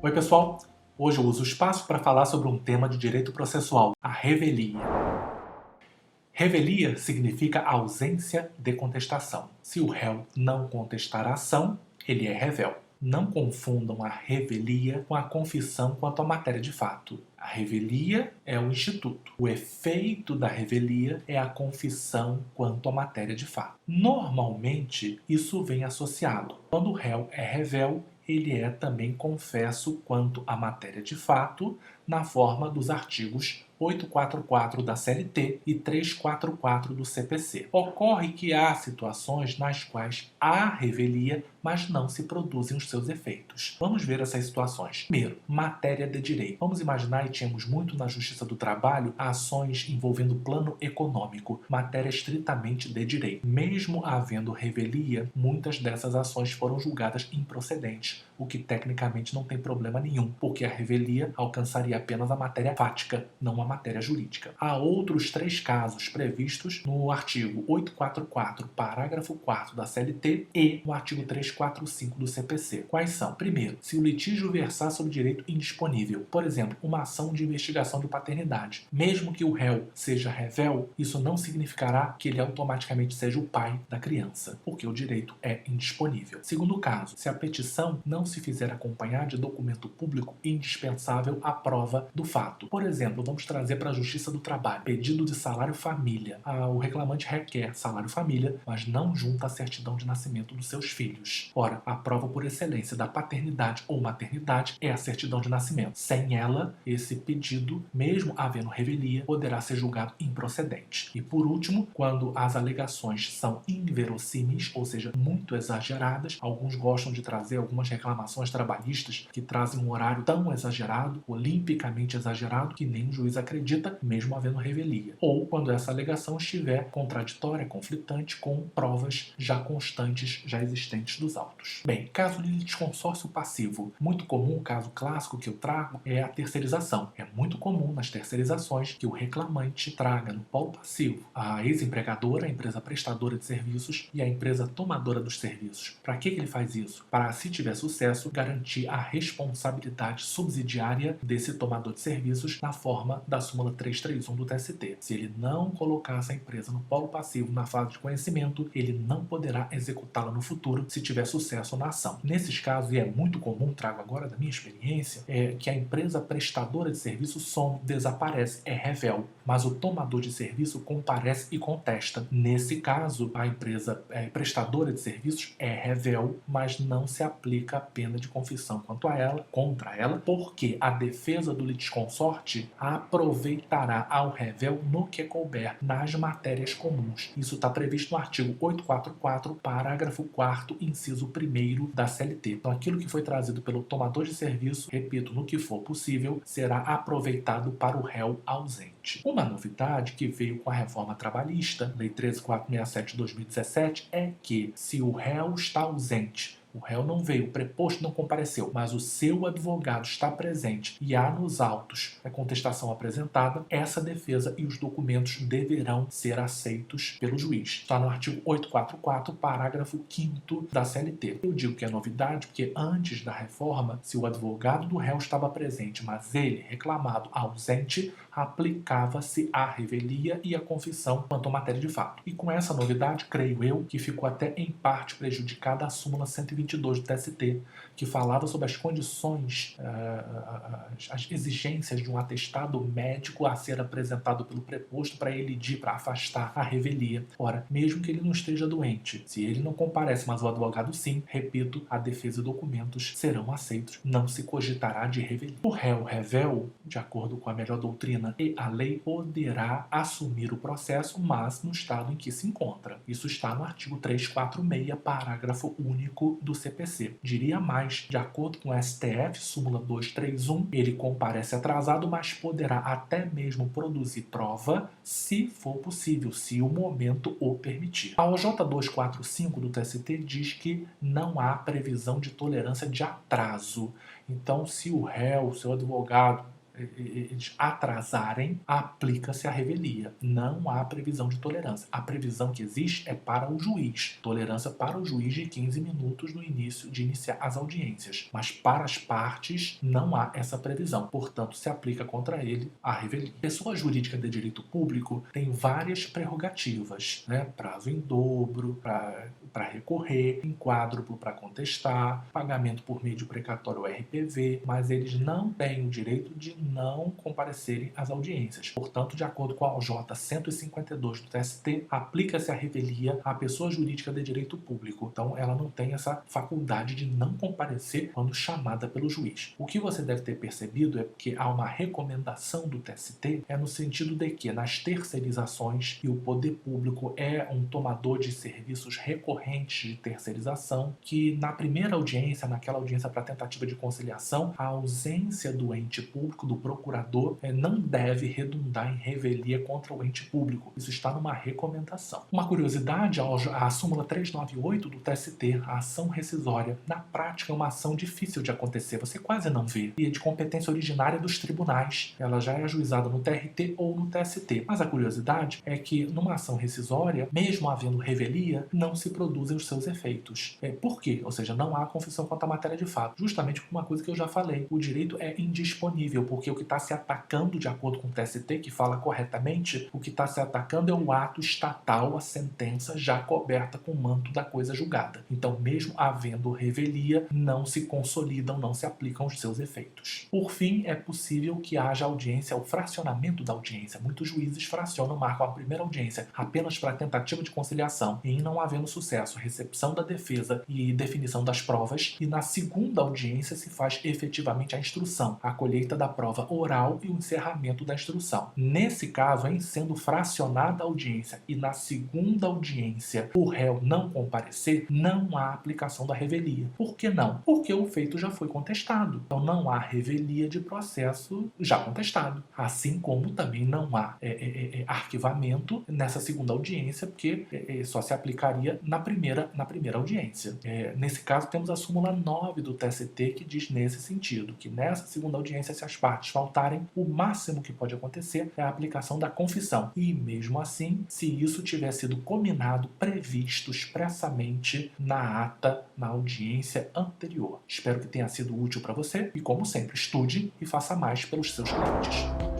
Oi pessoal, hoje eu uso o espaço para falar sobre um tema de direito processual, a revelia. Revelia significa ausência de contestação. Se o réu não contestar a ação, ele é revel. Não confundam a revelia com a confissão quanto à matéria de fato. A revelia é o instituto. O efeito da revelia é a confissão quanto à matéria de fato. Normalmente, isso vem associado. Quando o réu é revel, ele é também confesso quanto à matéria de fato, na forma dos artigos 844 da CLT e 344 do CPC. Ocorre que há situações nas quais há revelia, mas não se produzem os seus efeitos. Vamos ver essas situações. Primeiro, matéria de direito. Vamos imaginar, e tínhamos muito na Justiça do Trabalho, ações envolvendo plano econômico, matéria estritamente de direito. Mesmo havendo revelia, muitas dessas ações foram julgadas improcedentes, o que tecnicamente não tem problema nenhum, porque a revelia alcançaria apenas a matéria fática, não a matéria jurídica. Há outros 3 casos previstos no artigo 844, parágrafo 4º da CLT e no artigo 345 do CPC. Quais são? Primeiro, se o litígio versar sobre direito indisponível, por exemplo, uma ação de investigação de paternidade. Mesmo que o réu seja revel, isso não significará que ele automaticamente seja o pai da criança, porque o direito é indisponível. Segundo caso, se a petição não se fizer acompanhar de documento público indispensável à prova do fato. Por exemplo, vamos trazer para a Justiça do Trabalho, pedido de salário família. O reclamante requer salário família, mas não junta a certidão de nascimento dos seus filhos. Ora, a prova por excelência da paternidade ou maternidade é a certidão de nascimento. Sem ela, esse pedido, mesmo havendo revelia, poderá ser julgado improcedente. E por último, quando as alegações são inverossímeis, ou seja, muito exageradas, alguns gostam de trazer algumas reclamações trabalhistas que trazem um horário tão exagerado, olimpicamente exagerado, que nem o juiz acredita, mesmo havendo revelia. Ou quando essa alegação estiver contraditória, conflitante com provas já constantes, já existentes dos autos. Bem, caso de litisconsórcio passivo, muito comum, o caso clássico que eu trago é a terceirização. É muito comum nas terceirizações que o reclamante traga no polo passivo a ex-empregadora, a empresa prestadora de serviços e a empresa tomadora dos serviços. Para que ele faz isso? Para, se tiver sucesso, garantir a responsabilidade subsidiária desse tomador de serviços na forma da súmula 331 do TST. Se ele não colocar essa empresa no polo passivo na fase de conhecimento, ele não poderá executá-la no futuro se tiver sucesso na ação. Nesses casos, e é muito comum, trago agora da minha experiência, é que a empresa prestadora de serviço some, desaparece, é revel, mas o tomador de serviço comparece e contesta. Nesse caso, a empresa prestadora de serviços é revel, mas não se aplica a pena de confissão contra ela, porque a defesa do litisconsorte aproveitará ao revel no que couber nas matérias comuns. Isso está previsto no artigo 844, parágrafo 4º, inciso 1º da CLT. Então, aquilo que foi trazido pelo tomador de serviço, repito, no que for possível, será aproveitado para o réu ausente. Uma novidade que veio com a reforma trabalhista, Lei 13.467 de 2017, é que se o réu está ausente, o réu não veio, o preposto não compareceu, mas o seu advogado está presente e há nos autos a contestação apresentada, essa defesa e os documentos deverão ser aceitos pelo juiz. Está no artigo 844, parágrafo 5º da CLT. Eu digo que é novidade porque antes da reforma, se o advogado do réu estava presente, mas ele, reclamado, ausente, aplicava-se a revelia e a confissão quanto à matéria de fato. E com essa novidade, creio eu, que ficou até em parte prejudicada a súmula 122 do TST, que falava sobre as condições, as exigências de um atestado médico a ser apresentado pelo preposto para elidir, para afastar a revelia. Ora, mesmo que ele não esteja doente, se ele não comparece, mas o advogado sim, repito, a defesa e documentos serão aceitos, não se cogitará de revelia. O réu revel, de acordo com a melhor doutrina e a lei, poderá assumir o processo, mas no estado em que se encontra. Isso está no artigo 346, parágrafo único do CPC. Diria mais, de acordo com o STF, súmula 231, ele comparece atrasado, mas poderá até mesmo produzir prova, se for possível, se o momento o permitir. A OJ 245 do TST diz que não há previsão de tolerância de atraso. Então, se o réu, seu advogado, eles atrasarem, aplica-se a revelia. Não há previsão de tolerância. A previsão que existe é para o juiz. Tolerância para o juiz de 15 minutos no início de iniciar as audiências. Mas para as partes não há essa previsão. Portanto, se aplica contra ele a revelia. Pessoa jurídica de direito público tem várias prerrogativas, né? Prazo em dobro para recorrer, em quádruplo para contestar, pagamento por meio de precatório RPV, mas eles não têm o direito de não comparecerem às audiências. Portanto, de acordo com a OJ 152 do TST, aplica-se a revelia à pessoa jurídica de direito público. Então, ela não tem essa faculdade de não comparecer quando chamada pelo juiz. O que você deve ter percebido é que há uma recomendação do TST, no sentido de que nas terceirizações, e o poder público é um tomador de serviços recorrentes de terceirização, que na primeira audiência, naquela audiência para tentativa de conciliação, a ausência do ente público, do procurador, não deve redundar em revelia contra o ente público. Isso está numa recomendação. Uma curiosidade, a súmula 398 do TST, a ação rescisória, na prática é uma ação difícil de acontecer, você quase não vê, e é de competência originária dos tribunais. Ela já é ajuizada no TRT ou no TST. Mas a curiosidade é que numa ação rescisória, mesmo havendo revelia, não se produzem os seus efeitos. Por quê? Ou seja, não há confissão quanto à matéria de fato. Justamente por uma coisa que eu já falei. O direito é indisponível, porque o que está se atacando, de acordo com o TST, que fala corretamente, o que está se atacando é o ato estatal, a sentença já coberta com o manto da coisa julgada. Então, mesmo havendo revelia, não se consolidam, não se aplicam os seus efeitos. Por fim, é possível que haja audiência, o fracionamento da audiência. Muitos juízes fracionam, marcam a primeira audiência apenas para tentativa de conciliação e, em não havendo sucesso, recepção da defesa e definição das provas, e na segunda audiência se faz efetivamente a instrução, a colheita da prova oral e o encerramento da instrução. Nesse caso, em sendo fracionada a audiência e na segunda audiência o réu não comparecer, não há aplicação da revelia. Por que não? Porque o feito já foi contestado. Então não há revelia de processo já contestado. Assim como também não há arquivamento nessa segunda audiência, porque só se aplicaria na primeira audiência. Nesse caso, temos a súmula 9 do TST que diz nesse sentido, que nessa segunda audiência, se as partes faltarem, o máximo que pode acontecer é a aplicação da confissão. E mesmo assim, se isso tiver sido combinado, previsto expressamente na ata, na audiência anterior. Espero que tenha sido útil para você e, como sempre, estude e faça mais pelos seus clientes.